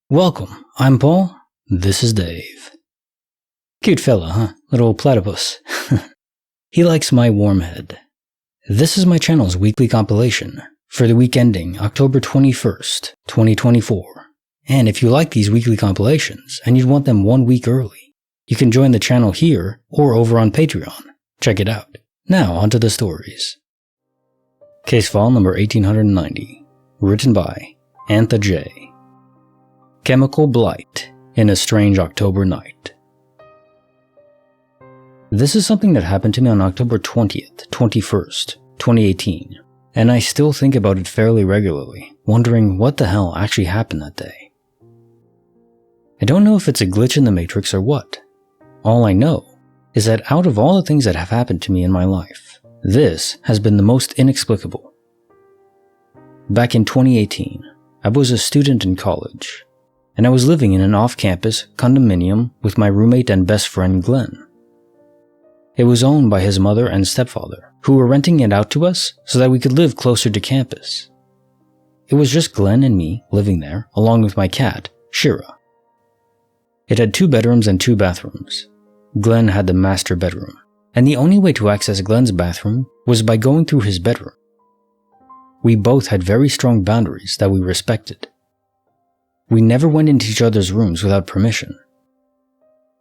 Welcome, I'm Paul, this is Dave. Cute fella, huh? Little platypus. He likes my warm head. This is my channel's weekly compilation for the week ending October 21st, 2024. And if you like these weekly compilations and you'd want them 1 week early, you can join the channel here or over on Patreon. Check it out. Now onto the stories. Case file number 1890, written by Antha J. Chemical Blight in a Strange October Night. This is something that happened to me on October 20th, 21st, 2018, and I still think about it fairly regularly, wondering what the hell actually happened that day. I don't know if it's a glitch in the Matrix or what. All I know is that out of all the things that have happened to me in my life, this has been the most inexplicable. Back in 2018, I was a student in college, and I was living in an off-campus condominium with my roommate and best friend Glenn. It was owned by his mother and stepfather, who were renting it out to us so that we could live closer to campus. It was just Glenn and me living there, along with my cat, Shira. It had 2 bedrooms and 2 bathrooms. Glenn had the master bedroom, and the only way to access Glenn's bathroom was by going through his bedroom. We both had very strong boundaries that we respected. We never went into each other's rooms without permission.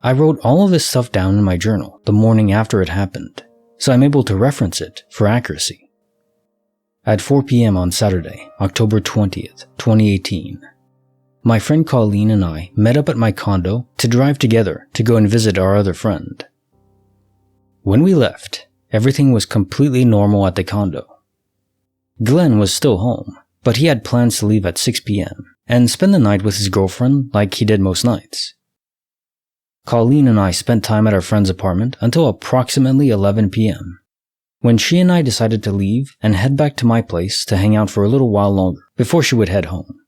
I wrote all of this stuff down in my journal the morning after it happened, so I'm able to reference it for accuracy. At 4 p.m. on Saturday, October 20th, 2018, my friend Colleen and I met up at my condo to drive together to go and visit our other friend. When we left, everything was completely normal at the condo. Glenn was still home, but he had plans to leave at 6 p.m. and spend the night with his girlfriend like he did most nights. Colleen and I spent time at our friend's apartment until approximately 11 p.m. when she and I decided to leave and head back to my place to hang out for a little while longer before she would head home.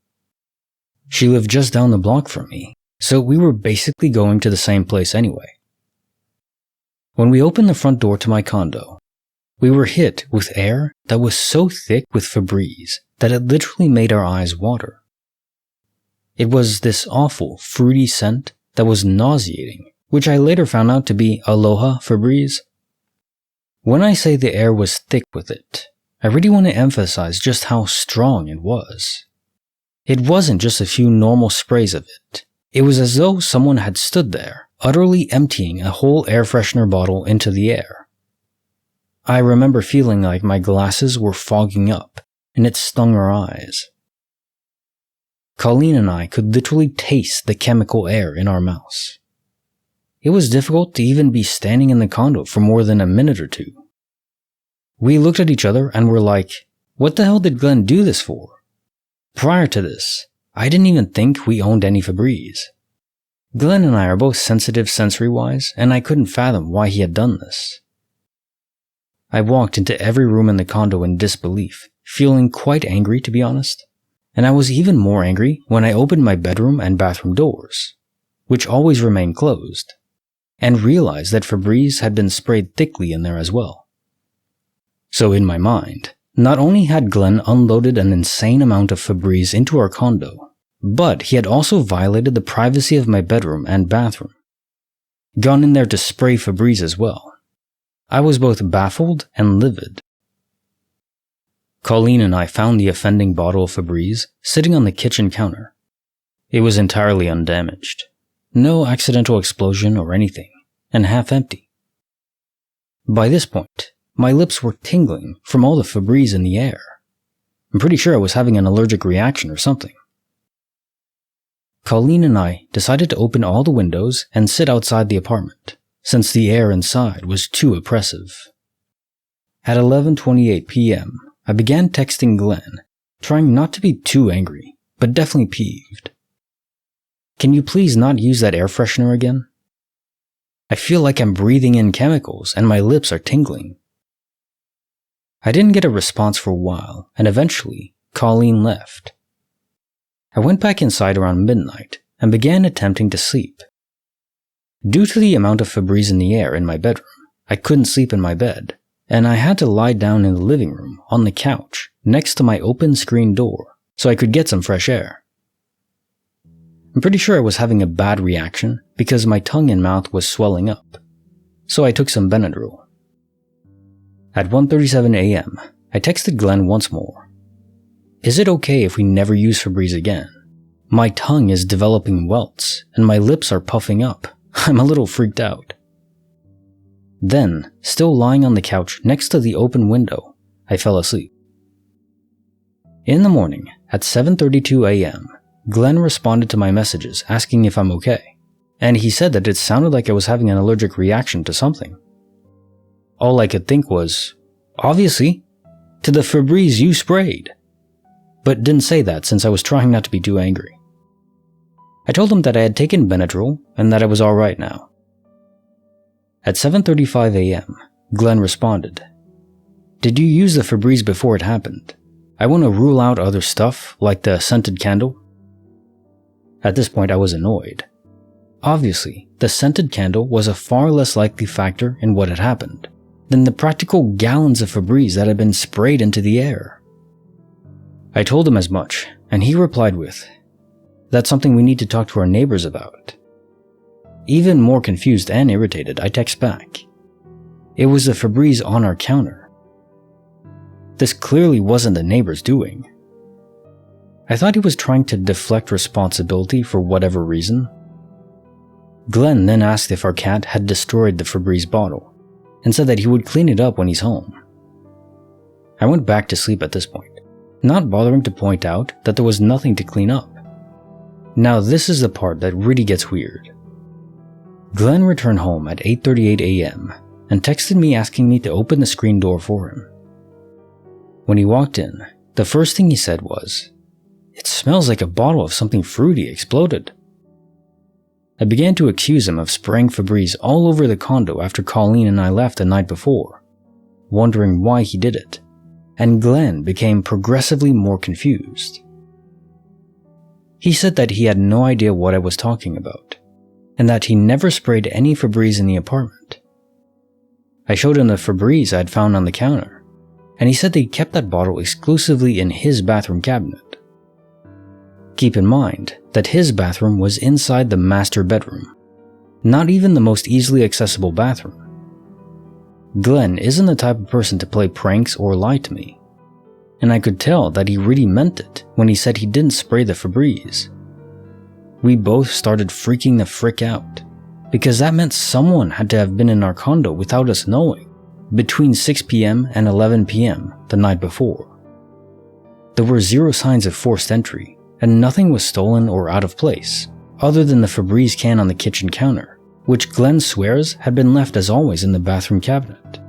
She lived just down the block from me, so we were basically going to the same place anyway. When we opened the front door to my condo, we were hit with air that was so thick with Febreze that it literally made our eyes water. It was this awful, fruity scent that was nauseating, which I later found out to be Aloha Febreze. When I say the air was thick with it, I really want to emphasize just how strong it was. It wasn't just a few normal sprays of it. It was as though someone had stood there, utterly emptying a whole air freshener bottle into the air. I remember feeling like my glasses were fogging up, and it stung our eyes. Colleen and I could literally taste the chemical air in our mouths. It was difficult to even be standing in the condo for more than a minute or two. We looked at each other and were like, what the hell did Glenn do this for? Prior to this, I didn't even think we owned any Febreze. Glenn and I are both sensitive sensory-wise, and I couldn't fathom why he had done this. I walked into every room in the condo in disbelief, feeling quite angry to be honest. And I was even more angry when I opened my bedroom and bathroom doors, which always remained closed, and realized that Febreze had been sprayed thickly in there as well. So in my mind, not only had Glenn unloaded an insane amount of Febreze into our condo, but he had also violated the privacy of my bedroom and bathroom. Gone in there to spray Febreze as well. I was both baffled and livid. Colleen and I found the offending bottle of Febreze sitting on the kitchen counter. It was entirely undamaged. No accidental explosion or anything, and half empty. By this point, my lips were tingling from all the Febreze in the air. I'm pretty sure I was having an allergic reaction or something. Colleen and I decided to open all the windows and sit outside the apartment, since the air inside was too oppressive. At 11:28 p.m., I began texting Glenn, trying not to be too angry, but definitely peeved. Can you please not use that air freshener again? I feel like I'm breathing in chemicals and my lips are tingling. I didn't get a response for a while, and eventually, Colleen left. I went back inside around midnight and began attempting to sleep. Due to the amount of Febreze in the air in my bedroom, I couldn't sleep in my bed, and I had to lie down in the living room on the couch next to my open screen door so I could get some fresh air. I'm pretty sure I was having a bad reaction because my tongue and mouth was swelling up, so I took some Benadryl. At 1:37 a.m., I texted Glenn once more. Is it okay if we never use Febreze again? My tongue is developing welts and my lips are puffing up. I'm a little freaked out. Then, still lying on the couch next to the open window, I fell asleep. In the morning, at 7:32 a.m., Glenn responded to my messages asking if I'm okay, and he said that it sounded like I was having an allergic reaction to something. All I could think was, obviously, to the Febreze you sprayed, but didn't say that since I was trying not to be too angry. I told him that I had taken Benadryl and that I was alright now. At 7:35 a.m., Glenn responded, Did you use the Febreze before it happened? I want to rule out other stuff, like the scented candle. At this point I was annoyed. Obviously, the scented candle was a far less likely factor in what had happened than the practical gallons of Febreze that had been sprayed into the air. I told him as much, and he replied with, That's something we need to talk to our neighbors about. Even more confused and irritated, I text back. It was the Febreze on our counter. This clearly wasn't the neighbor's doing. I thought he was trying to deflect responsibility for whatever reason. Glenn then asked if our cat had destroyed the Febreze bottle, and said that he would clean it up when he's home. I went back to sleep at this point, not bothering to point out that there was nothing to clean up. Now this is the part that really gets weird. Glenn returned home at 8:38 a.m. and texted me asking me to open the screen door for him. When he walked in, the first thing he said was, It smells like a bottle of something fruity exploded. I began to accuse him of spraying Febreze all over the condo after Colleen and I left the night before, wondering why he did it, and Glenn became progressively more confused. He said that he had no idea what I was talking about, and that he never sprayed any Febreze in the apartment. I showed him the Febreze I had found on the counter, and he said that he kept that bottle exclusively in his bathroom cabinet. Keep in mind that his bathroom was inside the master bedroom, not even the most easily accessible bathroom. Glenn isn't the type of person to play pranks or lie to me, and I could tell that he really meant it when he said he didn't spray the Febreze. We both started freaking the frick out, because that meant someone had to have been in our condo without us knowing, between 6 p.m. and 11 p.m. the night before. There were zero signs of forced entry, and nothing was stolen or out of place, other than the Febreze can on the kitchen counter, which Glenn swears had been left as always in the bathroom cabinet.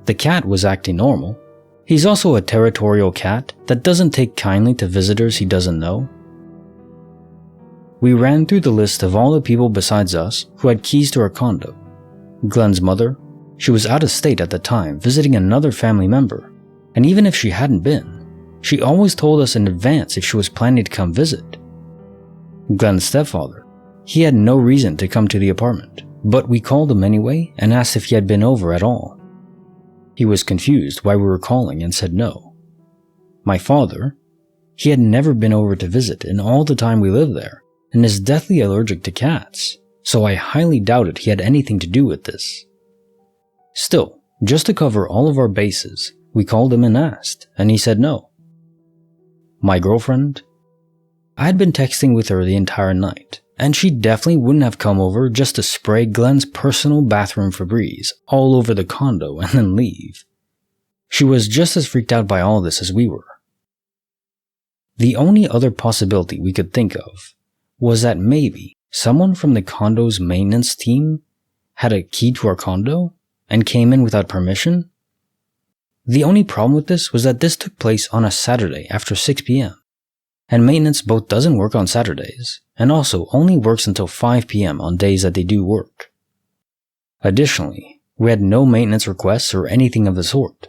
The cat was acting normal. He's also a territorial cat that doesn't take kindly to visitors he doesn't know. We ran through the list of all the people besides us who had keys to our condo. Glenn's mother, she was out of state at the time visiting another family member, and even if she hadn't been, she always told us in advance if she was planning to come visit. Glenn's stepfather, he had no reason to come to the apartment, but we called him anyway and asked if he had been over at all. He was confused why we were calling and said no. My father, he had never been over to visit in all the time we lived there and is deathly allergic to cats, so I highly doubted he had anything to do with this. Still, just to cover all of our bases, we called him and asked, and he said no. My girlfriend? I had been texting with her the entire night, and she definitely wouldn't have come over just to spray Glenn's personal bathroom Febreze all over the condo and then leave. She was just as freaked out by all this as we were. The only other possibility we could think of was that maybe someone from the condo's maintenance team had a key to our condo and came in without permission. The only problem with this was that this took place on a Saturday after 6 p.m. and maintenance both doesn't work on Saturdays and also only works until 5 p.m. on days that they do work. Additionally, we had no maintenance requests or anything of the sort.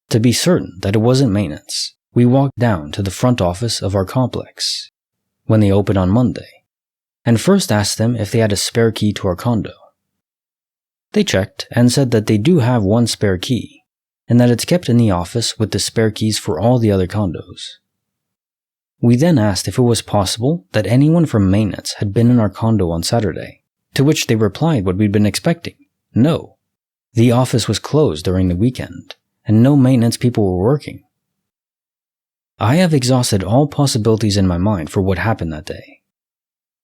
To be certain that it wasn't maintenance, we walked down to the front office of our complex when they opened on Monday and first asked them if they had a spare key to our condo. They checked and said that they do have one spare key, and that it's kept in the office with the spare keys for all the other condos. We then asked if it was possible that anyone from maintenance had been in our condo on Saturday, to which they replied what we'd been expecting: no. The office was closed during the weekend, and no maintenance people were working. I have exhausted all possibilities in my mind for what happened that day.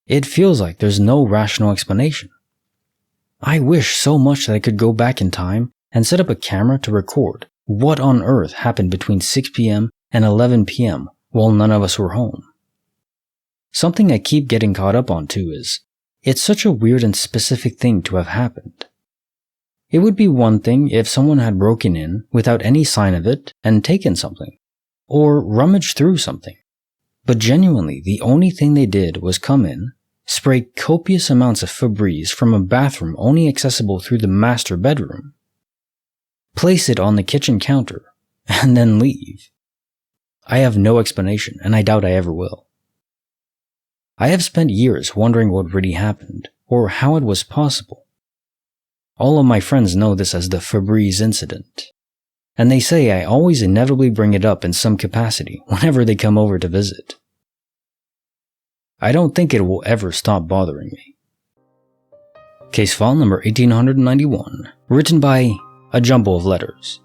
It feels like there's no rational explanation. I wish so much that I could go back in time and set up a camera to record what on earth happened between 6 p.m. and 11 p.m. while none of us were home. Something I keep getting caught up on too is, it's such a weird and specific thing to have happened. It would be one thing if someone had broken in without any sign of it and taken something, or rummaged through something. But genuinely, the only thing they did was come in, spray copious amounts of Febreze from a bathroom only accessible through the master bedroom, place it on the kitchen counter, and then leave. I have no explanation, and I doubt I ever will. I have spent years wondering what really happened, or how it was possible. All of my friends know this as the Febreze incident, and they say I always inevitably bring it up in some capacity whenever they come over to visit. I don't think it will ever stop bothering me. Case file number 1891, written by a jumble of letters.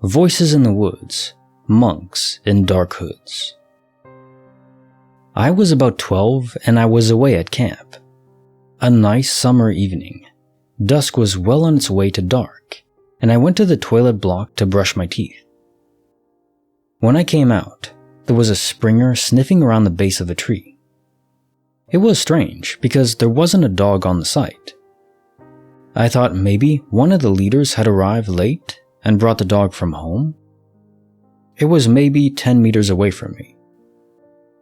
Voices in the woods, monks in dark hoods. I was about 12 and I was away at camp. A nice summer evening. Dusk was well on its way to dark, and I went to the toilet block to brush my teeth. When I came out, there was a Springer sniffing around the base of a tree. It was strange because there wasn't a dog on the site. I thought maybe one of the leaders had arrived late and brought the dog from home. It was maybe 10 meters away from me.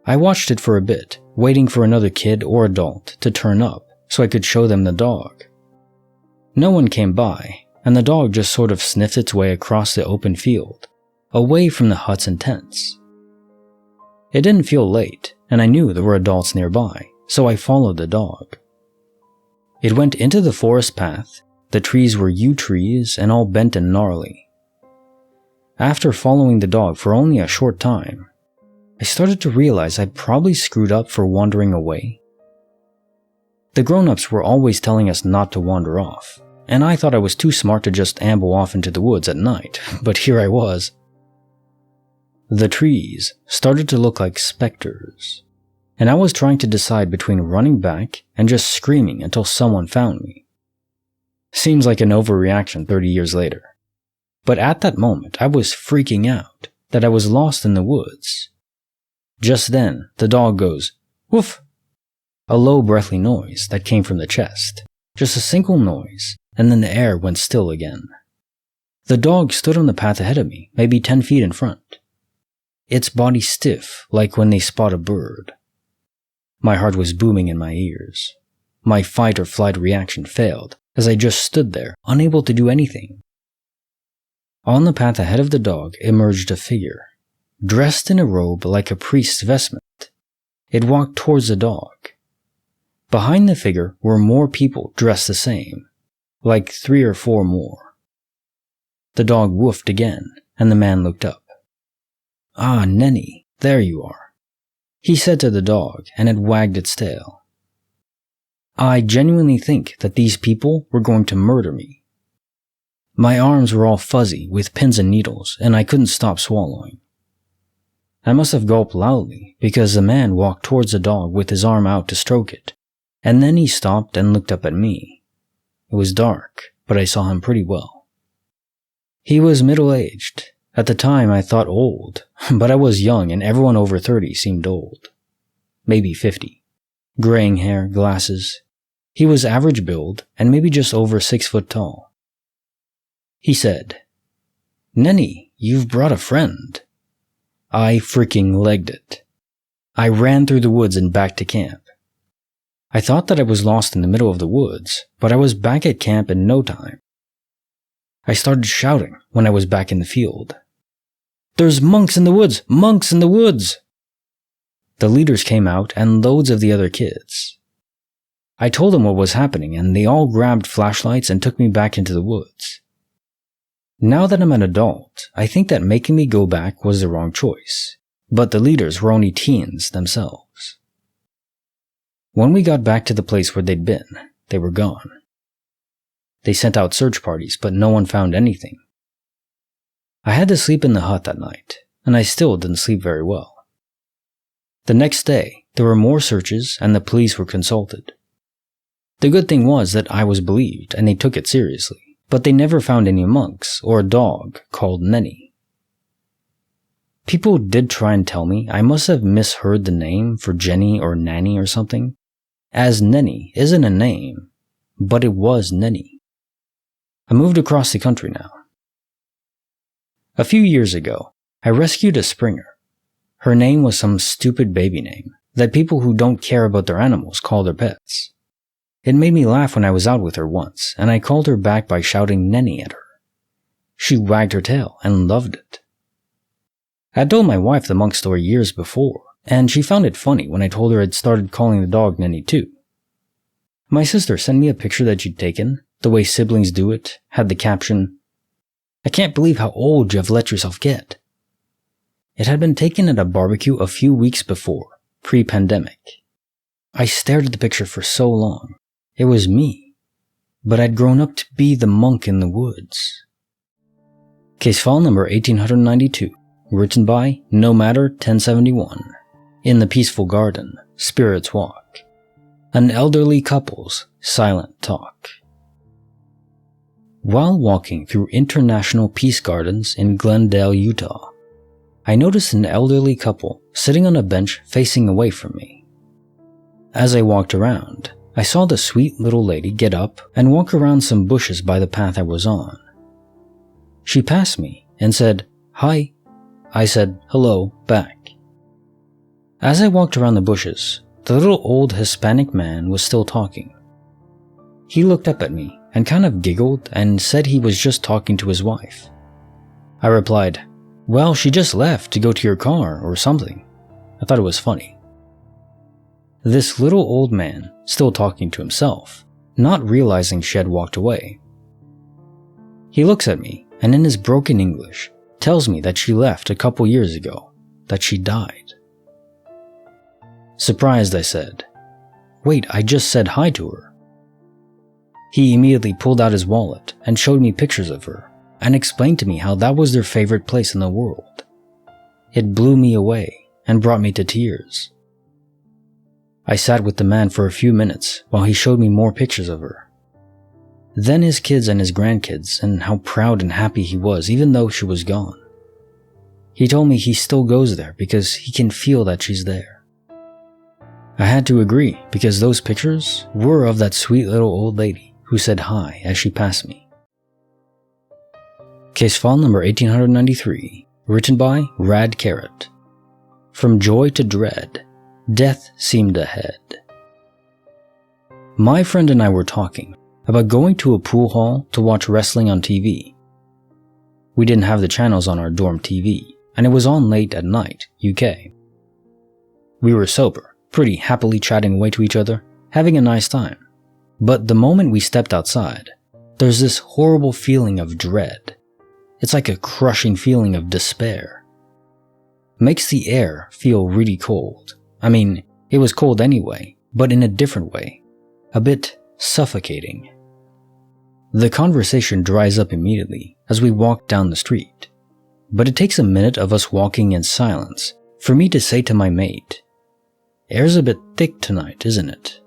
I watched it for a bit, waiting for another kid or adult to turn up so I could show them the dog. No one came by, and the dog just sort of sniffed its way across the open field, away from the huts and tents. It didn't feel late, and I knew there were adults nearby, so I followed the dog. It went into the forest path. The trees were yew trees and all bent and gnarly. After following the dog for only a short time, I started to realize I'd probably screwed up for wandering away. The grown-ups were always telling us not to wander off, and I thought I was too smart to just amble off into the woods at night, but here I was. The trees started to look like specters, and I was trying to decide between running back and just screaming until someone found me. Seems like an overreaction 30 years later. But at that moment, I was freaking out that I was lost in the woods. Just then, the dog goes, woof! A low breathy noise that came from the chest. Just a single noise, and then the air went still again. The dog stood on the path ahead of me, maybe 10 feet in front. Its body stiff, like when they spot a bird. My heart was booming in my ears. My fight or flight reaction failed, as I just stood there, unable to do anything. On the path ahead of the dog emerged a figure, dressed in a robe like a priest's vestment. It walked towards the dog. Behind the figure were more people dressed the same, like 3 or 4 more. The dog woofed again, and the man looked up. "Ah, Nenny, there you are," he said to the dog, and it wagged its tail. I genuinely think that these people were going to murder me. My arms were all fuzzy with pins and needles, and I couldn't stop swallowing. I must have gulped loudly because the man walked towards the dog with his arm out to stroke it, and then he stopped and looked up at me. It was dark, but I saw him pretty well. He was middle-aged. At the time I thought old, but I was young and everyone over 30 seemed old. Maybe 50. Graying hair, glasses. He was average build and maybe just over 6 foot tall. He said, "Nenny, you've brought a friend." I freaking legged it. I ran through the woods and back to camp. I thought that I was lost in the middle of the woods, but I was back at camp in no time. I started shouting when I was back in the field. "There's monks in the woods! Monks in the woods!" The leaders came out and loads of the other kids. I told them what was happening and they all grabbed flashlights and took me back into the woods. Now that I'm an adult, I think that making me go back was the wrong choice, but the leaders were only teens themselves. When we got back to the place where they'd been, they were gone. They sent out search parties, but no one found anything. I had to sleep in the hut that night, and I still didn't sleep very well. The next day, there were more searches and the police were consulted. The good thing was that I was believed and they took it seriously, but they never found any monks or a dog called Nenny. People did try and tell me I must have misheard the name for Jenny or Nanny or something, as Nenny isn't a name, but it was Nenny. I moved across the country now. A few years ago, I rescued a Springer. Her name was some stupid baby name that people who don't care about their animals call their pets. It made me laugh when I was out with her once, and I called her back by shouting Nenny at her. She wagged her tail and loved it. I told my wife the monk story years before, and she found it funny when I told her I'd started calling the dog Nenny too. My sister sent me a picture that she'd taken, the way siblings do it, had the caption, "I can't believe how old you have let yourself get." It had been taken at a barbecue a few weeks before, pre-pandemic. I stared at the picture for so long. It was me, but I'd grown up to be the monk in the woods. Case file number 1892, written by No Matter 1071. In the peaceful garden, spirits walk. An elderly couple's silent talk. While walking through International Peace Gardens in Glendale, Utah, I noticed an elderly couple sitting on a bench facing away from me. As I walked around, I saw the sweet little lady get up and walk around some bushes by the path I was on. She passed me and said, "Hi." I said, "Hello," back. As I walked around the bushes, the little old Hispanic man was still talking. He looked up at me and kind of giggled and said he was just talking to his wife. I replied, "Well, she just left to go to your car or something." I thought it was funny. This little old man, still talking to himself, not realizing she had walked away. He looks at me and in his broken English tells me that she left a couple years ago, that she died. Surprised, I said, "Wait, I just said hi to her." He immediately pulled out his wallet and showed me pictures of her and explained to me how that was their favorite place in the world. It blew me away and brought me to tears. I sat with the man for a few minutes while he showed me more pictures of her. Then his kids and his grandkids and how proud and happy he was even though she was gone. He told me he still goes there because he can feel that she's there. I had to agree because those pictures were of that sweet little old lady who said hi as she passed me. Case file number 1893, written by Rad Carrot. From joy to dread, death seemed ahead. My friend and I were talking about going to a pool hall to watch wrestling on TV. We didn't have the channels on our dorm TV, and it was on late at night, UK. We were sober, pretty happily chatting away to each other, having a nice time. But the moment we stepped outside, there's this horrible feeling of dread. It's like a crushing feeling of despair. Makes the air feel really cold. I mean, it was cold anyway, but in a different way. A bit suffocating. The conversation dries up immediately as we walk down the street. But it takes a minute of us walking in silence for me to say to my mate, "Air's a bit thick tonight, isn't it?"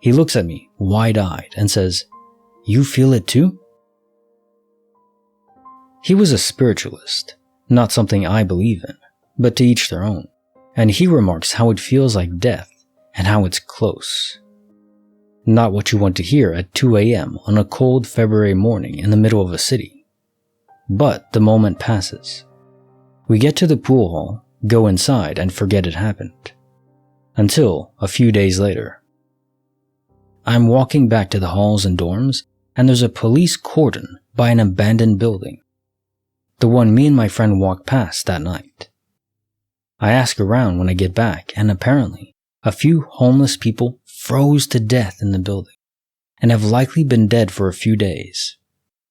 He looks at me, wide-eyed, and says, "You feel it too?" He was a spiritualist, not something I believe in, but to each their own, and he remarks how it feels like death and how it's close. Not what you want to hear at 2 a.m. on a cold February morning in the middle of a city. But the moment passes. We get to the pool hall, go inside, and forget it happened. Until a few days later. I'm walking back to the halls and dorms, and there's a police cordon by an abandoned building. The one me and my friend walked past that night. I ask around when I get back, and apparently, a few homeless people froze to death in the building, and have likely been dead for a few days.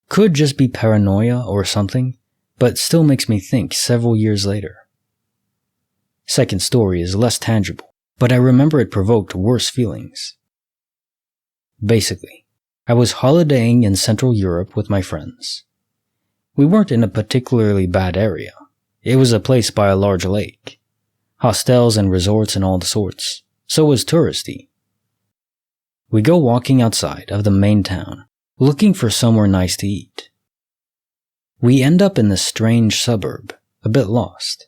Could just be paranoia or something, but still makes me think several years later. Second story is less tangible, but I remember it provoked worse feelings. Basically, I was holidaying in Central Europe with my friends. We weren't in a particularly bad area. It was a place by a large lake. Hostels and resorts and all the sorts, so it was touristy. We go walking outside of the main town, looking for somewhere nice to eat. We end up in this strange suburb, a bit lost.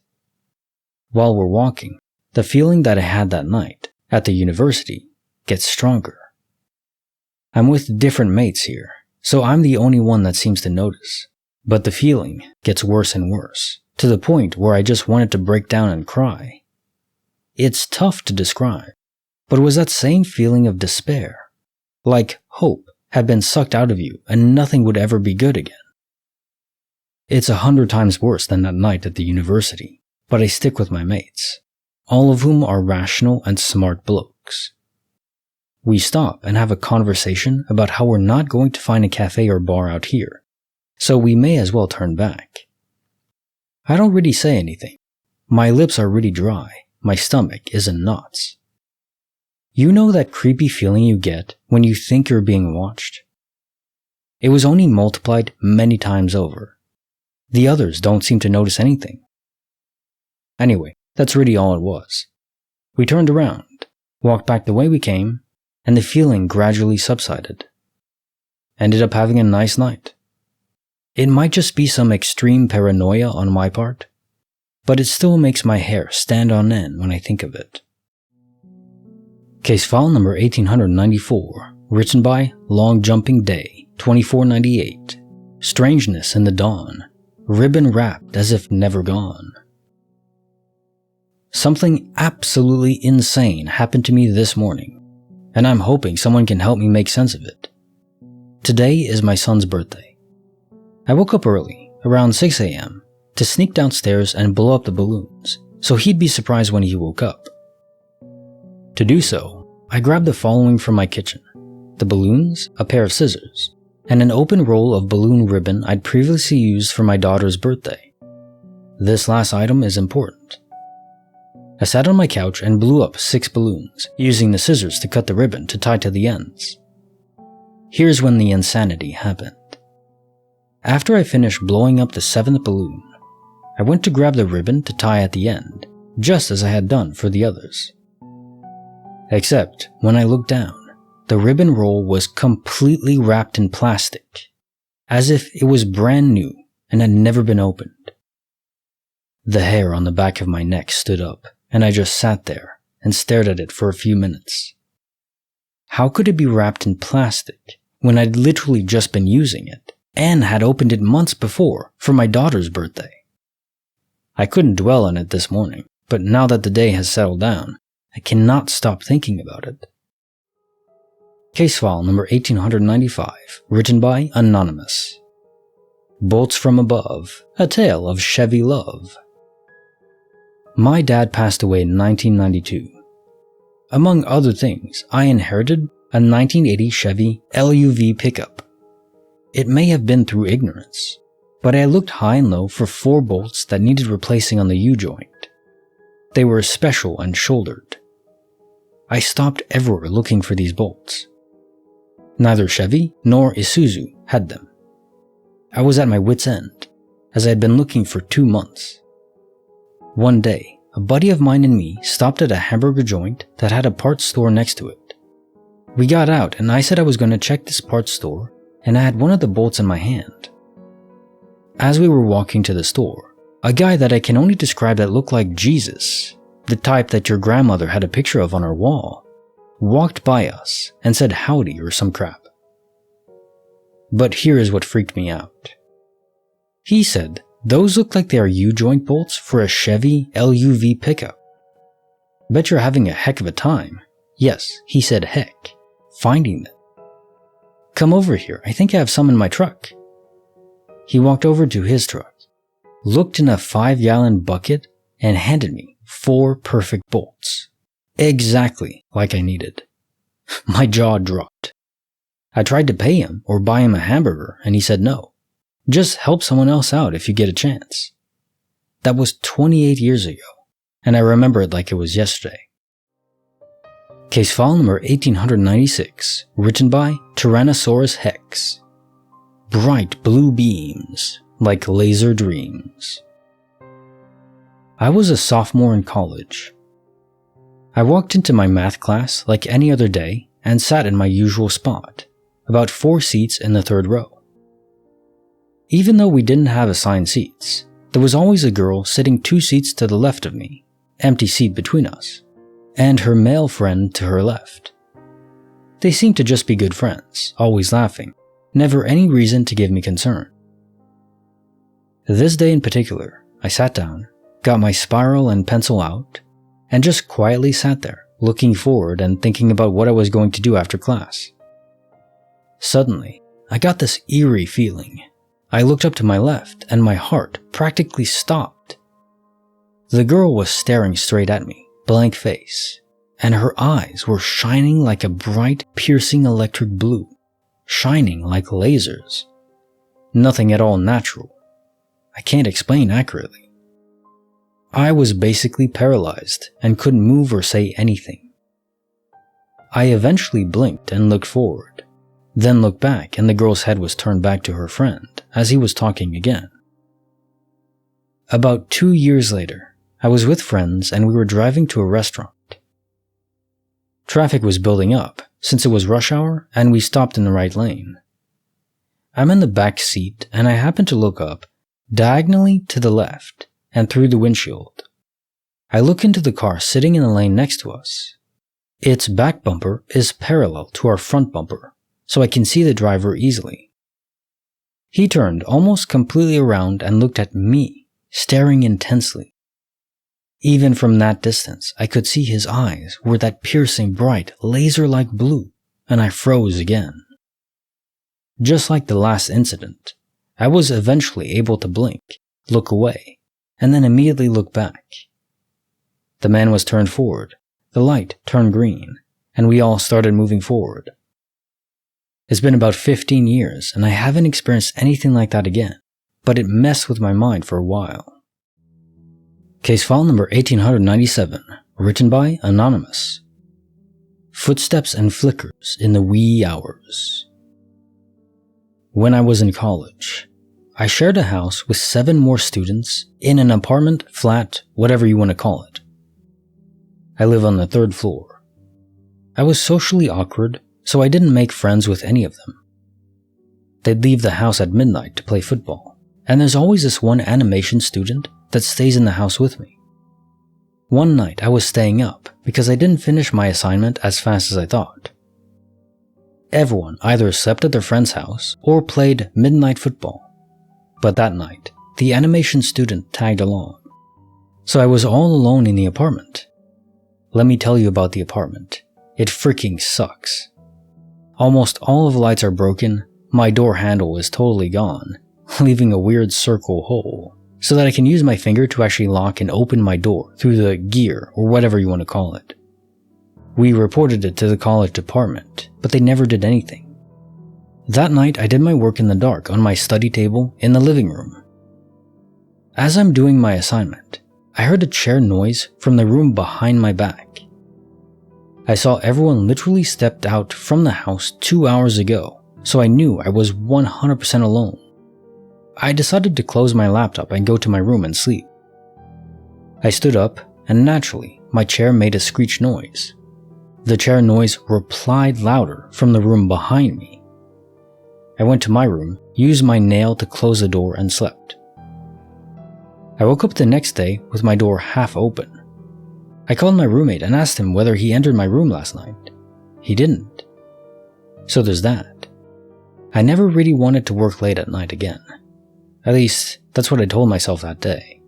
While we're walking, the feeling that I had that night at the university gets stronger. I'm with different mates here, so I'm the only one that seems to notice. But the feeling gets worse and worse, to the point where I just wanted to break down and cry. It's tough to describe, but it was that same feeling of despair, like hope had been sucked out of you and nothing would ever be good again. It's 100 times worse than that night at the university, but I stick with my mates, all of whom are rational and smart blokes. We stop and have a conversation about how we're not going to find a cafe or bar out here, so we may as well turn back. I don't really say anything. My lips are really dry, my stomach is in knots. You know that creepy feeling you get when you think you're being watched? It was only multiplied many times over. The others don't seem to notice anything. Anyway, that's really all it was. We turned around, walked back the way we came, and the feeling gradually subsided. Ended up having a nice night. It might just be some extreme paranoia on my part, but it still makes my hair stand on end when I think of it. Case file number 1894, written by Long Jumping Day, 2498. Strangeness in the dawn, ribbon wrapped as if never gone. Something absolutely insane happened to me this morning, and I'm hoping someone can help me make sense of it. Today is my son's birthday. I woke up early, around 6 a.m., to sneak downstairs and blow up the balloons, so he'd be surprised when he woke up. To do so, I grabbed the following from my kitchen: the balloons, a pair of scissors, and an open roll of balloon ribbon I'd previously used for my daughter's birthday. This last item is important. I sat on my couch and blew up 6 balloons, using the scissors to cut the ribbon to tie to the ends. Here's when the insanity happened. After I finished blowing up the 7th balloon, I went to grab the ribbon to tie at the end, just as I had done for the others. Except, when I looked down, the ribbon roll was completely wrapped in plastic, as if it was brand new and had never been opened. The hair on the back of my neck stood up, and I just sat there and stared at it for a few minutes. How could it be wrapped in plastic when I'd literally just been using it and had opened it months before for my daughter's birthday? I couldn't dwell on it this morning, but now that the day has settled down, I cannot stop thinking about it. Case file number 1895, written by Anonymous. Bolts from Above, a tale of Chevy love. My dad passed away in 1992. Among other things, I inherited a 1980 Chevy LUV pickup. It may have been through ignorance, but I looked high and low for 4 bolts that needed replacing on the U-joint. They were special and shouldered. I stopped everywhere looking for these bolts. Neither Chevy nor Isuzu had them. I was at my wit's end, as I had been looking for 2 months. One day, a buddy of mine and me stopped at a hamburger joint that had a parts store next to it. We got out and I said I was going to check this parts store, and I had one of the bolts in my hand. As we were walking to the store, a guy that I can only describe that looked like Jesus, the type that your grandmother had a picture of on her wall, walked by us and said howdy or some crap. But here is what freaked me out. He said, "Those look like they are U-joint bolts for a Chevy LUV pickup. Bet you're having a heck of a time." Yes, he said heck, finding them. "Come over here, I think I have some in my truck." He walked over to his truck, looked in a 5-gallon bucket, and handed me 4 perfect bolts. Exactly like I needed. My jaw dropped. I tried to pay him or buy him a hamburger, and he said no. Just help someone else out if you get a chance. That was 28 years ago, and I remember it like it was yesterday. Case file number 1896, written by Tyrannosaurus Hex. Bright blue beams, like laser dreams. I was a sophomore in college. I walked into my math class like any other day and sat in my usual spot, about 4 seats in the 3rd row. Even though we didn't have assigned seats, there was always a girl sitting 2 seats to the left of me, empty seat between us, and her male friend to her left. They seemed to just be good friends, always laughing, never any reason to give me concern. This day in particular, I sat down, got my spiral and pencil out, and just quietly sat there, looking forward and thinking about what I was going to do after class. Suddenly, I got this eerie feeling. I looked up to my left and my heart practically stopped. The girl was staring straight at me, blank face, and her eyes were shining like a bright, piercing electric blue, shining like lasers. Nothing at all natural. I can't explain accurately. I was basically paralyzed and couldn't move or say anything. I eventually blinked and looked forward, then looked back and the girl's head was turned back to her friend as he was talking again. About 2 years later, I was with friends and we were driving to a restaurant. Traffic was building up since it was rush hour and we stopped in the right lane. I'm in the back seat and I happen to look up diagonally to the left and through the windshield. I look into the car sitting in the lane next to us. Its back bumper is parallel to our front bumper, so I can see the driver easily. He turned almost completely around and looked at me, staring intensely. Even from that distance, I could see his eyes were that piercing bright, laser-like blue, and I froze again. Just like the last incident, I was eventually able to blink, look away, and then immediately look back. The man was turned forward, the light turned green, and we all started moving forward. It's been about 15 years, and I haven't experienced anything like that again, but it messed with my mind for a while. Case file number 1897, written by Anonymous. Footsteps and flickers in the wee hours. When I was in college, I shared a house with 7 more students in an apartment, flat, whatever you want to call it. I live on the 3rd floor. I was socially awkward, so I didn't make friends with any of them. They'd leave the house at midnight to play football, and there's always this one animation student that stays in the house with me. One night I was staying up because I didn't finish my assignment as fast as I thought. Everyone either slept at their friend's house or played midnight football. But that night, the animation student tagged along. So I was all alone in the apartment. Let me tell you about the apartment. It freaking sucks. Almost all of the lights are broken, my door handle is totally gone, leaving a weird circle hole, so that I can use my finger to actually lock and open my door through the gear or whatever you want to call it. We reported it to the college department, but they never did anything. That night, I did my work in the dark on my study table in the living room. As I'm doing my assignment, I heard a chair noise from the room behind my back. I saw everyone literally stepped out from the house 2 hours ago, so I knew I was 100% alone. I decided to close my laptop and go to my room and sleep. I stood up, and naturally, my chair made a screech noise. The chair noise replied louder from the room behind me. I went to my room, used my nail to close the door, and slept. I woke up the next day with my door half open. I called my roommate and asked him whether he entered my room last night. He didn't. So there's that. I never really wanted to work late at night again. At least, that's what I told myself that day.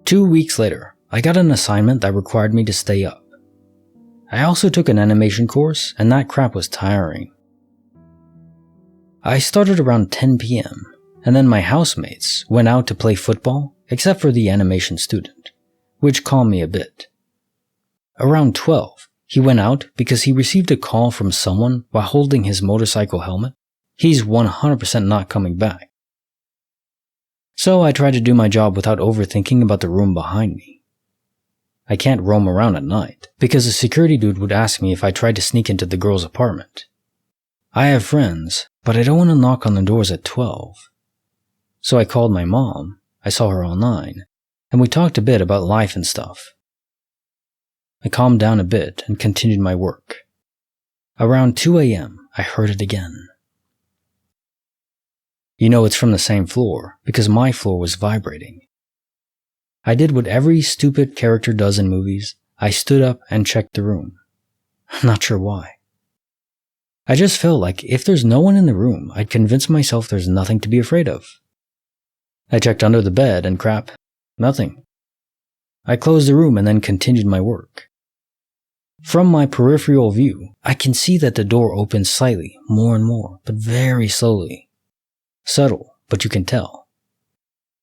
2 weeks later, I got an assignment that required me to stay up. I also took an animation course, and that crap was tiring. I started around 10 p.m., and then my housemates went out to play football, except for the animation student, which calmed me a bit. Around 12, he went out because he received a call from someone while holding his motorcycle helmet. He's 100% not coming back. So I tried to do my job without overthinking about the room behind me. I can't roam around at night, because a security dude would ask me if I tried to sneak into the girl's apartment. I have friends, but I don't want to knock on the doors at 12. So I called my mom, I saw her online, and we talked a bit about life and stuff. I calmed down a bit and continued my work. Around 2 a.m., I heard it again. You know it's from the same floor, because my floor was vibrating. I did what every stupid character does in movies. I stood up and checked the room. I'm not sure why. I just felt like if there's no one in the room, I'd convince myself there's nothing to be afraid of. I checked under the bed and crap, nothing. I closed the room and then continued my work. From my peripheral view, I can see that the door opens slightly, more and more, but very slowly. Subtle, but you can tell.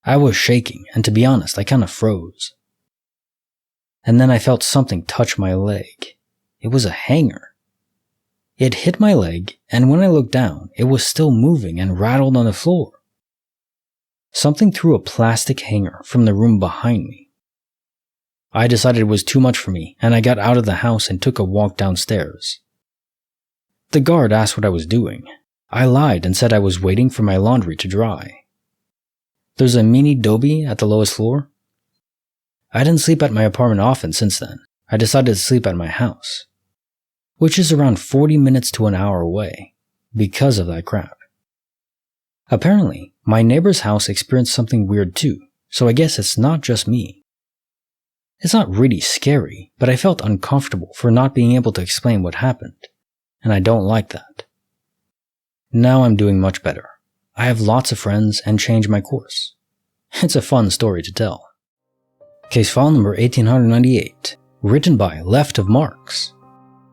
I was shaking, and to be honest, I kind of froze. And then I felt something touch my leg. It was a hanger. It hit my leg, and when I looked down, it was still moving and rattled on the floor. Something threw a plastic hanger from the room behind me. I decided it was too much for me, and I got out of the house and took a walk downstairs. The guard asked what I was doing. I lied and said I was waiting for my laundry to dry. There's a mini doby at the lowest floor. I didn't sleep at my apartment often since then. I decided to sleep at my house, which is around 40 minutes to an hour away, because of that crap. Apparently, my neighbor's house experienced something weird too, so I guess it's not just me. It's not really scary, but I felt uncomfortable for not being able to explain what happened, and I don't like that. Now I'm doing much better. I have lots of friends and changed my course. It's a fun story to tell. Case file number 1898, written by Left of Marks,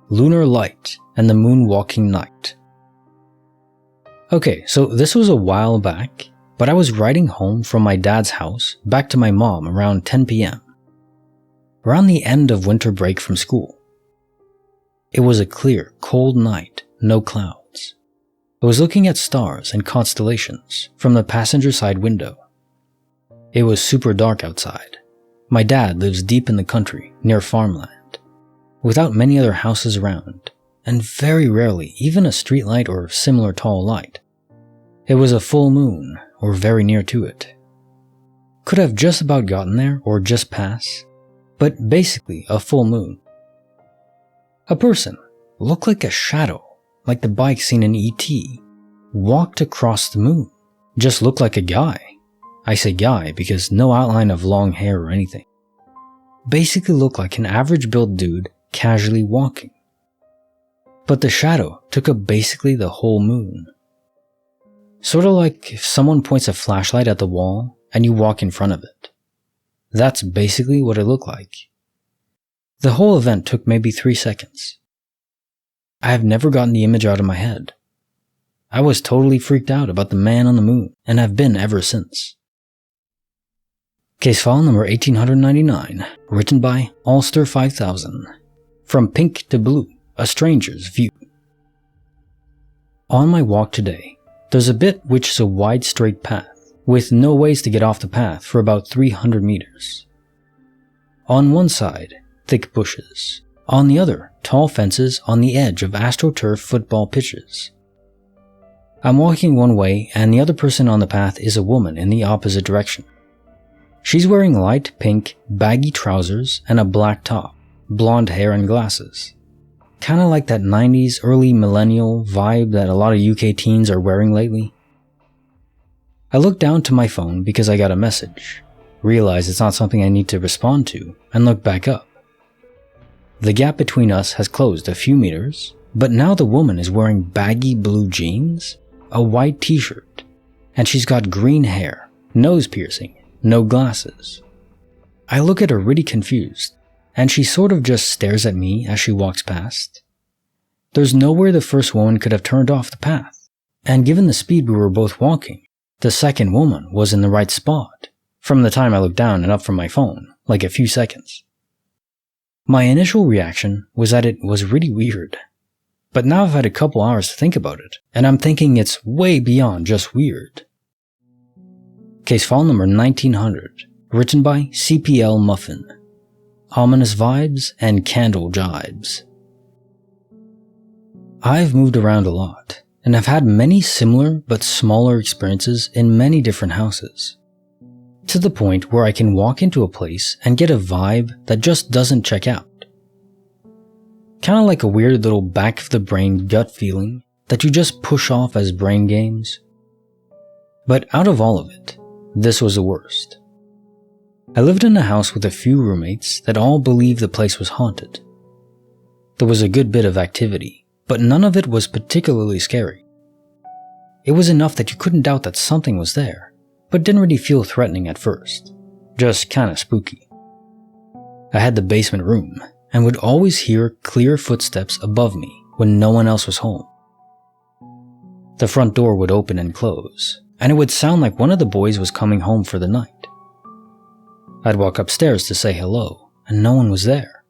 Lunar Light and the Moonwalking Night. Okay, so this was a while back, but I was riding home from my dad's house back to my mom around 10 p.m. Around the end of winter break from school. It was a clear, cold night, no clouds. I was looking at stars and constellations from the passenger side window. It was super dark outside. My dad lives deep in the country, near farmland, without many other houses around, and very rarely even a streetlight or similar tall light. It was a full moon, or very near to it. Could have just about gotten there, or just past, but basically a full moon. A person, looked like a shadow, like the bike seen in E.T., walked across the moon. Just looked like a guy. I say guy because no outline of long hair or anything. Basically looked like an average built dude casually walking. But the shadow took up basically the whole moon. Sort of like if someone points a flashlight at the wall and you walk in front of it. That's basically what it looked like. The whole event took maybe 3 seconds. I have never gotten the image out of my head. I was totally freaked out about the man on the moon and have been ever since. Case file number 1899, written by Ulster 5000, From Pink to Blue, A Stranger's View. On my walk today, there's a bit which is a wide straight path, with no ways to get off the path for about 300 meters. On one side, thick bushes. On the other, tall fences on the edge of AstroTurf football pitches. I'm walking one way and the other person on the path is a woman in the opposite direction. She's wearing light pink, baggy trousers and a black top, blonde hair and glasses. Kinda like that 90s early millennial vibe that a lot of UK teens are wearing lately. I look down to my phone because I got a message, realize it's not something I need to respond to, and look back up. The gap between us has closed a few meters, but now the woman is wearing baggy blue jeans, a white t-shirt, and she's got green hair, nose piercing, no glasses. I look at her really confused, and she sort of just stares at me as she walks past. There's nowhere the first woman could have turned off the path, and given the speed we were both walking, the second woman was in the right spot, from the time I looked down and up from my phone, like a few seconds. My initial reaction was that it was really weird, but now I've had a couple hours to think about it, and I'm thinking it's way beyond just weird. Case file number 1900, written by CPL Muffin, ominous vibes, and candle jibes. I've moved around a lot, and I've had many similar but smaller experiences in many different houses, to the point where I can walk into a place and get a vibe that just doesn't check out. Kinda like a weird little back of the brain gut feeling that you just push off as brain games. But out of all of it, this was the worst. I lived in a house with a few roommates that all believed the place was haunted. There was a good bit of activity, but none of it was particularly scary. It was enough that you couldn't doubt that something was there, but didn't really feel threatening at first, just kinda spooky. I had the basement room, and would always hear clear footsteps above me when no one else was home. The front door would open and close, and it would sound like one of the boys was coming home for the night. I'd walk upstairs to say hello, and no one was there.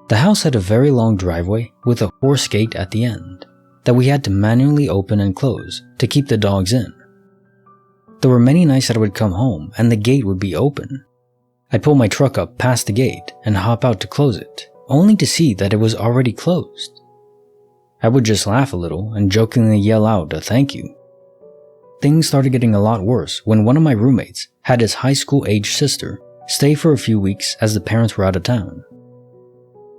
The house had a very long driveway with a horse gate at the end that we had to manually open and close to keep the dogs in. There were many nights that I would come home and the gate would be open. I'd pull my truck up past the gate and hop out to close it, only to see that it was already closed. I would just laugh a little and jokingly yell out a thank you. Things started getting a lot worse when one of my roommates had his high school age sister stay for a few weeks as the parents were out of town.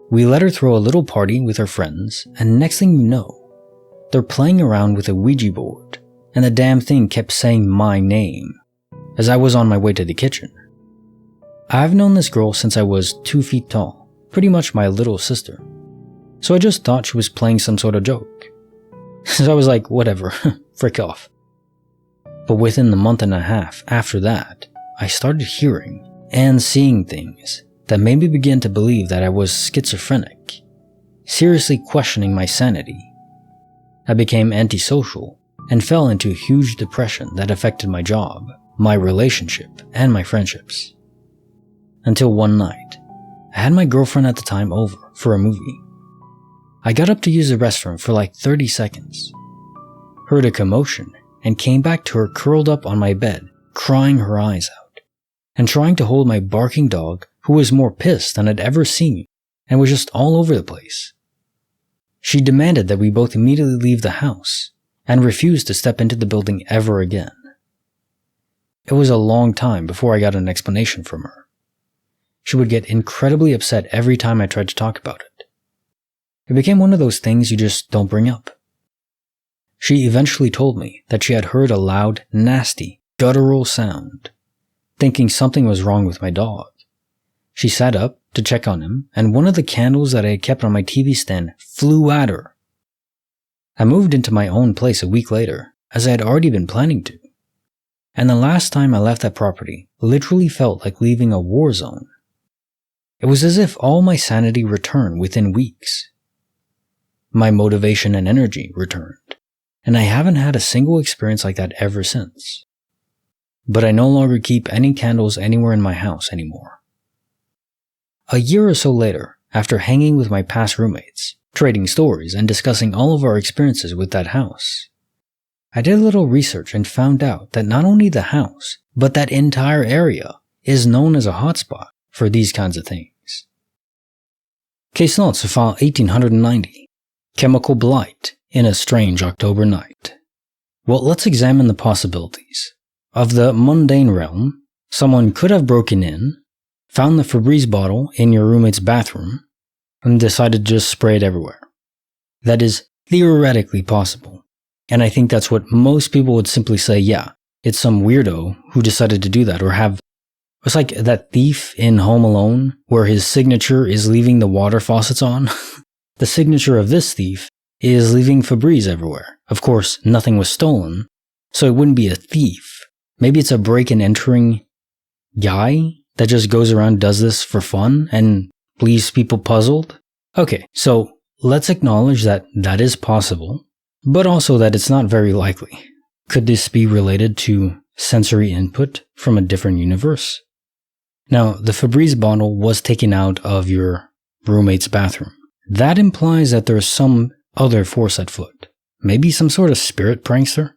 We let her throw a little party with her friends, and next thing you know, they're playing around with a Ouija board, and the damn thing kept saying my name as I was on my way to the kitchen. I've known this girl since I was 2 feet tall, pretty much my little sister, so I just thought she was playing some sort of joke. So I was like, whatever, frick off. But within the month and a half after that, I started hearing and seeing things that made me begin to believe that I was schizophrenic, seriously questioning my sanity. I became antisocial and fell into huge depression that affected my job, my relationship, and my friendships. Until one night, I had my girlfriend at the time over for a movie. I got up to use the restroom for like 30 seconds, heard a commotion, and came back to her curled up on my bed, crying her eyes out, and trying to hold my barking dog who was more pissed than I'd ever seen me and was just all over the place. She demanded that we both immediately leave the house and refused to step into the building ever again. It was a long time before I got an explanation from her. She would get incredibly upset every time I tried to talk about it. It became one of those things you just don't bring up. She eventually told me that she had heard a loud, nasty, guttural sound, thinking something was wrong with my dog. She sat up to check on him, and one of the candles that I had kept on my TV stand flew at her. I moved into my own place a week later, as I had already been planning to. And the last time I left that property literally felt like leaving a war zone. It was as if all my sanity returned within weeks. My motivation and energy returned, and I haven't had a single experience like that ever since. But I no longer keep any candles anywhere in my house anymore. A year or so later, after hanging with my past roommates, trading stories and discussing all of our experiences with that house, I did a little research and found out that not only the house, but that entire area is known as a hotspot for these kinds of things. Case notes of file 1890. Chemical blight in a strange October night. Well, let's examine the possibilities. Of the mundane realm, someone could have broken in, found the Febreze bottle in your roommate's bathroom, and decided to just spray it everywhere. That is theoretically possible. And I think that's what most people would simply say, yeah, it's some weirdo who decided to do that, or have... It's like that thief in Home Alone, where his signature is leaving the water faucets on. The signature of this thief is leaving Febreze everywhere. Of course, nothing was stolen, so it wouldn't be a thief. Maybe it's a break-and-entering guy that just goes around and does this for fun and leaves people puzzled. Okay, so let's acknowledge that that is possible, but also that it's not very likely. Could this be related to sensory input from a different universe? Now, the Febreze bottle was taken out of your roommate's bathroom. That implies that there's some other force at foot. Maybe some sort of spirit prankster?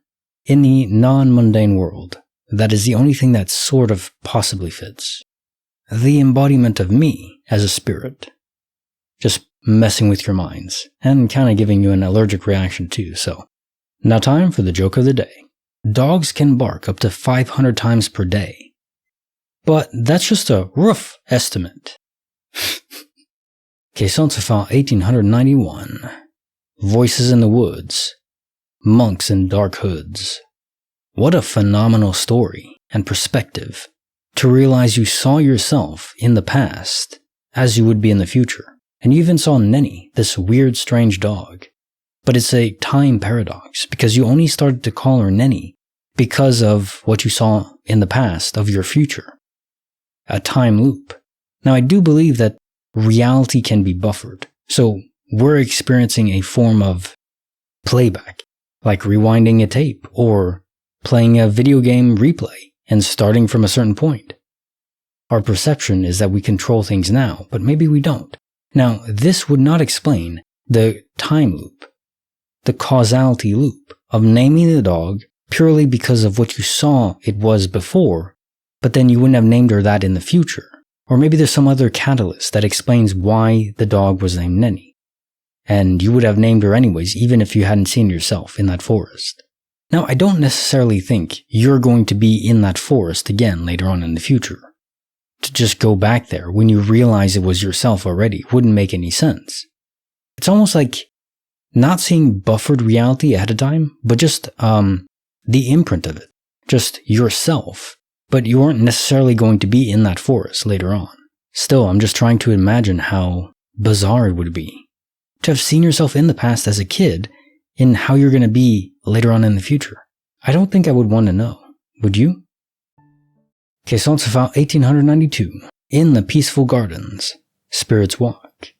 In the non-mundane world, that is the only thing that sort of possibly fits. the embodiment of me as a spirit. Just messing with your minds, and kind of giving you an allergic reaction too, so. Now time for the joke of the day. Dogs can bark up to 500 times per day. But that's just a rough estimate. Question suivante 1891. Voices in the woods. Monks in dark hoods. What a phenomenal story and perspective to realize you saw yourself in the past as you would be in the future. And you even saw Nenny, this weird, strange dog. But it's a time paradox because you only started to call her Nenny because of what you saw in the past of your future. A time loop. Now I do believe that reality can be buffered. So we're experiencing a form of playback, like rewinding a tape or playing a video game replay and starting from a certain point. Our perception is that we control things now, but maybe we don't. Now, this would not explain the time loop, the causality loop of naming the dog purely because of what you saw it was before, but then you wouldn't have named her that in the future. Or maybe there's some other catalyst that explains why the dog was named Nenny. And you would have named her anyways, even if you hadn't seen yourself in that forest. Now, I don't necessarily think you're going to be in that forest again later on in the future. To just go back there when you realize it was yourself already wouldn't make any sense. It's almost like not seeing buffered reality ahead of time, but just the imprint of it. Just yourself. But you aren't necessarily going to be in that forest later on. Still, I'm just trying to imagine how bizarre it would be to have seen yourself in the past as a kid in how you're going to be later on in the future. I don't think I would want to know. Would you? Question suivante 1892. In the peaceful gardens, spirits walk.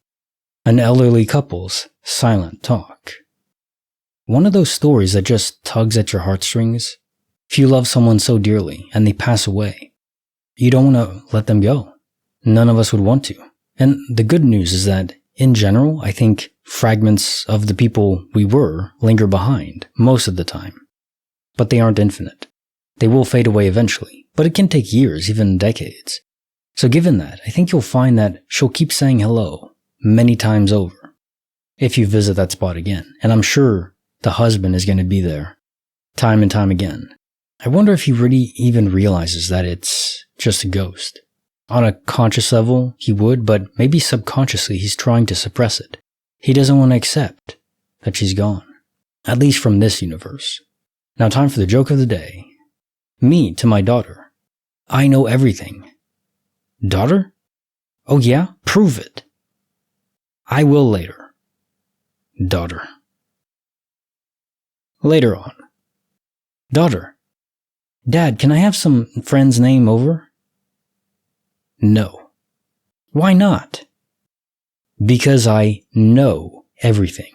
An elderly couple's silent talk. One of those stories that just tugs at your heartstrings. If you love someone so dearly and they pass away, you don't want to let them go. None of us would want to. And the good news is that, in general, I think fragments of the people we were linger behind most of the time. But they aren't infinite. They will fade away eventually, but it can take years, even decades. So given that, I think you'll find that she'll keep saying hello many times over if you visit that spot again. And I'm sure the husband is going to be there time and time again. I wonder if he really even realizes that it's just a ghost. On a conscious level, he would, but maybe subconsciously he's trying to suppress it. He doesn't want to accept that she's gone. At least from this universe. Now time for the joke of the day. Me to my daughter. I know everything. Daughter? Oh yeah? Prove it. I will later. Daughter. Later on. Daughter. Dad, can I have some friend's name over? No. Why not? Because I know everything.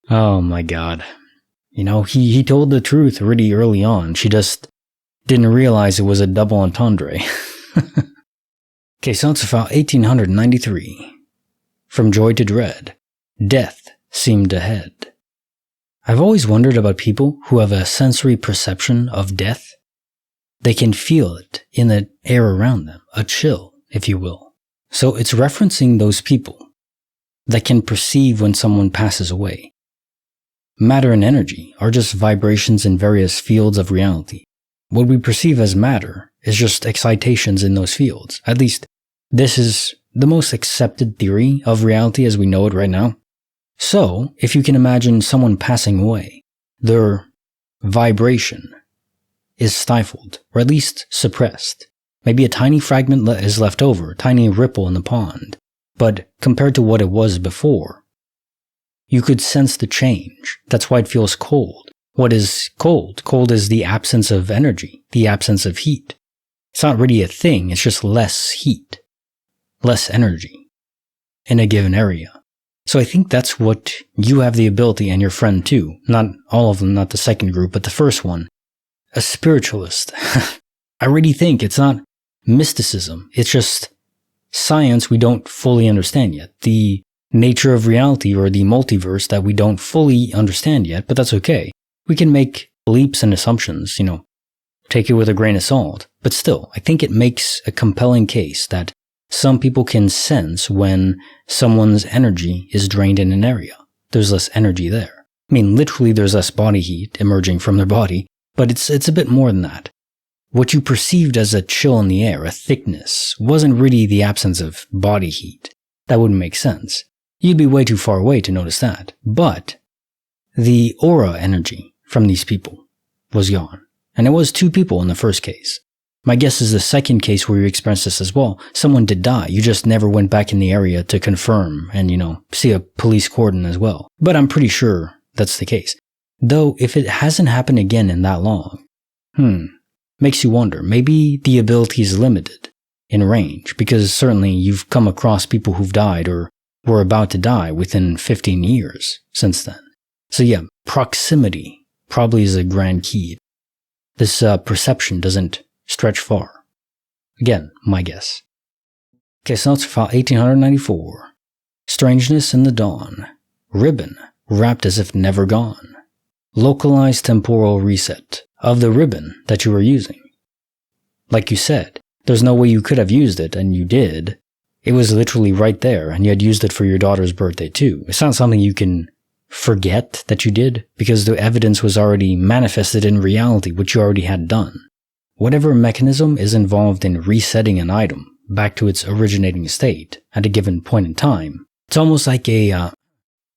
Oh my god. You know, he told the truth really early on. She just didn't realize it was a double entendre. Question suivante 1893. From joy to dread, death seemed ahead. I've always wondered about people who have a sensory perception of death. They can feel it in the air around them, a chill, if you will. So it's referencing those people that can perceive when someone passes away. Matter and energy are just vibrations in various fields of reality. What we perceive as matter is just excitations in those fields. At least, this is the most accepted theory of reality as we know it right now. So, if you can imagine someone passing away, their vibration is stifled, or at least suppressed. Maybe a tiny fragment is left over, a tiny ripple in the pond. But compared to what it was before, you could sense the change. That's why it feels cold. What is cold? Cold is the absence of energy, the absence of heat. It's not really a thing, it's just less heat, less energy in a given area. So I think that's what you have the ability, and your friend too. Not all of them, not the second group, but the first one. A spiritualist. I really think it's not mysticism. It's just science we don't fully understand yet. The nature of reality or the multiverse that we don't fully understand yet, but that's okay. We can make leaps and assumptions, take it with a grain of salt, but still, I think it makes a compelling case that some people can sense when someone's energy is drained in an area. There's less energy there. I mean, literally there's less body heat emerging from their body, but it's a bit more than that. What you perceived as a chill in the air, a thickness, wasn't really the absence of body heat. That wouldn't make sense. You'd be way too far away to notice that. But the aura energy from these people was gone. And it was 2 people in the first case. My guess is the second case where you experienced this as well. Someone did die. You just never went back in the area to confirm and, see a police cordon as well. But I'm pretty sure that's the case. Though, if it hasn't happened again in that long, makes you wonder. Maybe the ability is limited in range, because certainly you've come across people who've died or were about to die within 15 years since then. So yeah, proximity probably is a grand key. This perception doesn't stretch far. Again, my guess. Okay, so let's file 1894. Strangeness in the dawn. Ribbon wrapped as if never gone. Localized temporal reset of the ribbon that you were using. Like you said, there's no way you could have used it, and you did. It was literally right there, and you had used it for your daughter's birthday too. It's not something you can forget that you did, because the evidence was already manifested in reality, which you already had done. Whatever mechanism is involved in resetting an item back to its originating state at a given point in time, it's almost like a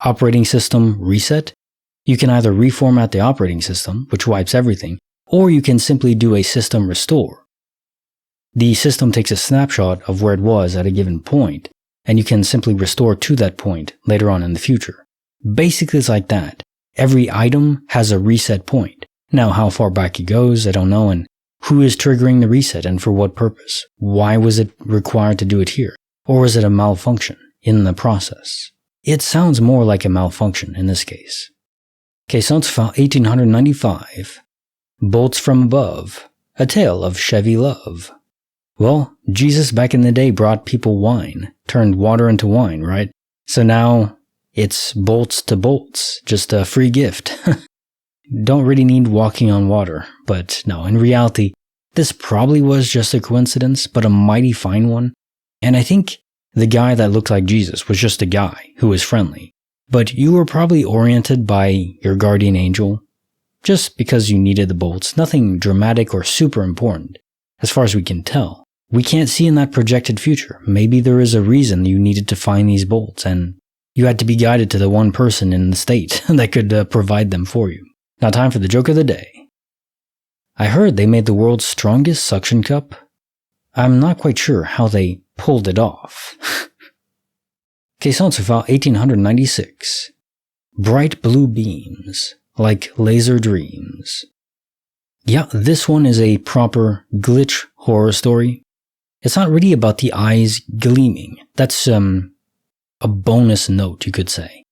operating system reset. You can either reformat the operating system, which wipes everything, or you can simply do a system restore. The system takes a snapshot of where it was at a given point, and you can simply restore to that point later on in the future. Basically, it's like that. Every item has a reset point. Now, how far back it goes, I don't know, and who is triggering the reset and for what purpose? Why was it required to do it here? Or was it a malfunction in the process? It sounds more like a malfunction in this case. Okay, so let's file 1895. Bolts from above. A tale of Chevy love. Well, Jesus back in the day brought people wine, turned water into wine, right? So now it's bolts to bolts, just a free gift. Don't really need walking on water, but no, in reality, this probably was just a coincidence, but a mighty fine one. And I think the guy that looked like Jesus was just a guy who was friendly. But you were probably oriented by your guardian angel, just because you needed the bolts, nothing dramatic or super important, as far as we can tell. We can't see in that projected future. Maybe there is a reason you needed to find these bolts, and you had to be guided to the one person in the state that could provide them for you. Now time for the joke of the day. I heard they made the world's strongest suction cup. I'm not quite sure how they pulled it off. Okay, so let's file 1896. Bright blue beams, like laser dreams. Yeah, this one is a proper glitch horror story. It's not really about the eyes gleaming. That's a bonus note, you could say.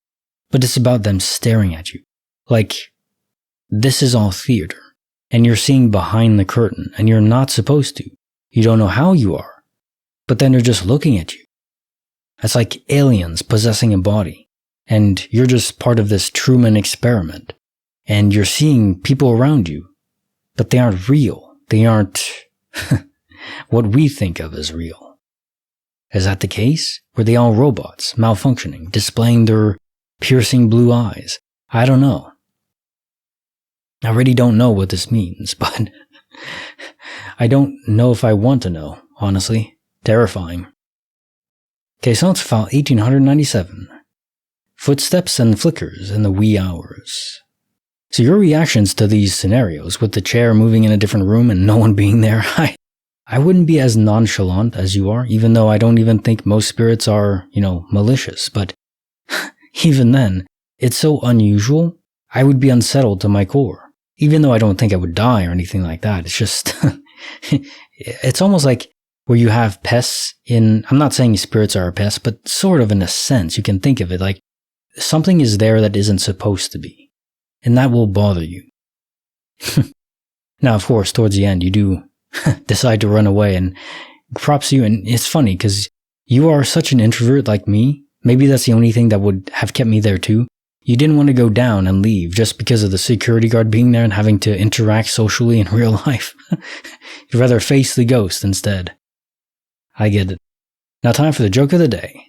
But it's about them staring at you. Like, this is all theater, and you're seeing behind the curtain, and you're not supposed to. You don't know how you are, but then they're just looking at you. It's like aliens possessing a body, and you're just part of this Truman experiment, and you're seeing people around you, but they aren't real. They aren't what we think of as real. Is that the case? Were they all robots, malfunctioning, displaying their piercing blue eyes? I don't know. I really don't know what this means, but I don't know if I want to know, honestly. Terrifying. Okay, so let's file 1897. Footsteps and flickers in the wee hours. So your reactions to these scenarios, with the chair moving in a different room and no one being there, I wouldn't be as nonchalant as you are, even though I don't even think most spirits are, malicious, but even then, it's so unusual, I would be unsettled to my core. Even though I don't think I would die or anything like that, it's just, it's almost like where you have pests in, I'm not saying spirits are a pest, but sort of in a sense, you can think of it like something is there that isn't supposed to be, and that will bother you. Now, of course, towards the end, you do decide to run away, and props to you, and it's funny because you are such an introvert like me. Maybe that's the only thing that would have kept me there too. you didn't want to go down and leave just because of the security guard being there and having to interact socially in real life. You'd rather face the ghost instead. I get it. Now time for the joke of the day.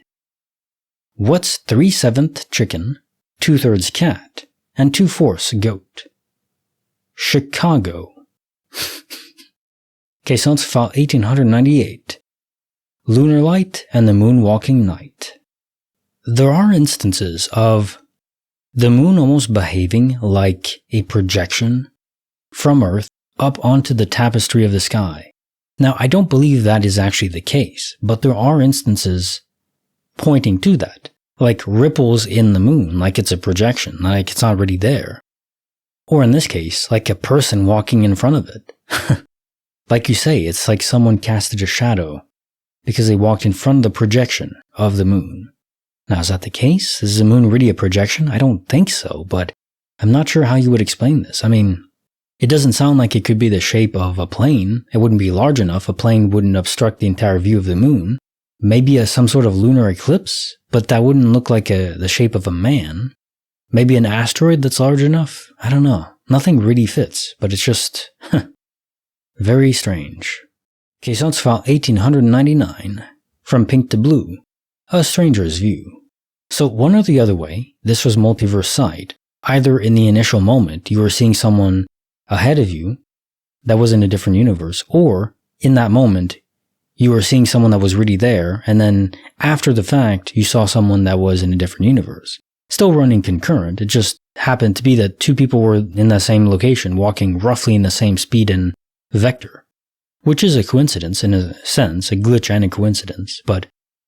What's 3/7 chicken, 2/3 cat, and 2/4 goat? Chicago. Case on file 1898. Lunar light and the moonwalking night. There are instances of the moon almost behaving like a projection from Earth up onto the tapestry of the sky. Now, I don't believe that is actually the case, but there are instances pointing to that, like ripples in the moon, like it's a projection, like it's already there. Or in this case, like a person walking in front of it. Like you say, it's like someone casted a shadow because they walked in front of the projection of the moon. Now, is that the case? Is the moon really a projection? I don't think so, but I'm not sure how you would explain this. I mean, it doesn't sound like it could be the shape of a plane. It wouldn't be large enough. A plane wouldn't obstruct the entire view of the moon. Maybe some sort of lunar eclipse, but that wouldn't look like the shape of a man. Maybe an asteroid that's large enough? I don't know. Nothing really fits, but it's just very strange. Case on file 1899. From pink to blue. A stranger's view. So one or the other way, this was multiverse sight. Either in the initial moment, you were seeing someone ahead of you that was in a different universe, or in that moment, you were seeing someone that was really there, and then after the fact, you saw someone that was in a different universe. Still running concurrent, it just happened to be that two people were in the same location, walking roughly in the same speed and vector. Which is a coincidence in a sense, a glitch and a coincidence, but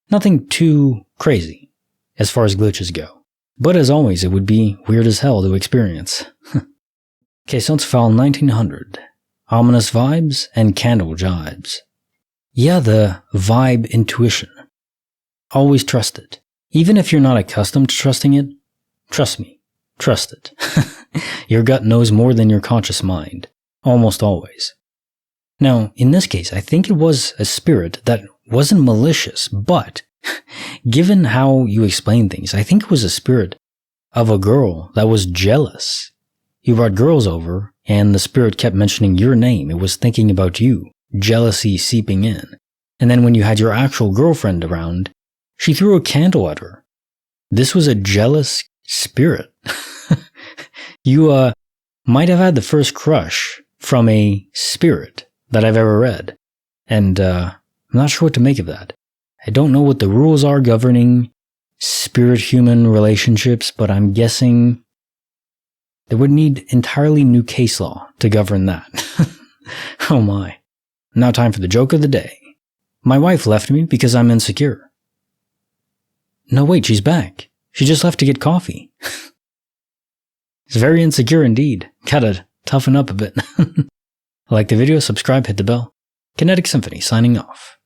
nothing too crazy as far as glitches go. But as always, it would be weird as hell to experience. Case on file 1900. Ominous vibes and candle jibes. Yeah, the vibe intuition. Always trust it. Even if you're not accustomed to trusting it, trust me, trust it. Your gut knows more than your conscious mind. Almost always. Now, in this case, I think it was a spirit that wasn't malicious, but given how you explain things, I think it was a spirit of a girl that was jealous. You brought girls over, and the spirit kept mentioning your name. It was thinking about you, jealousy seeping in. And then when you had your actual girlfriend around, she threw a candle at her. This was a jealous spirit. You might have had the first crush from a spirit that I've ever read. And I'm not sure what to make of that. I don't know what the rules are governing spirit-human relationships, but I'm guessing there would need entirely new case law to govern that. Oh my. Now time for the joke of the day. My wife left me because I'm insecure. No, wait, she's back. She just left to get coffee. It's very insecure indeed. Gotta toughen up a bit. Like the video, subscribe, hit the bell. Kinetic Symphony signing off.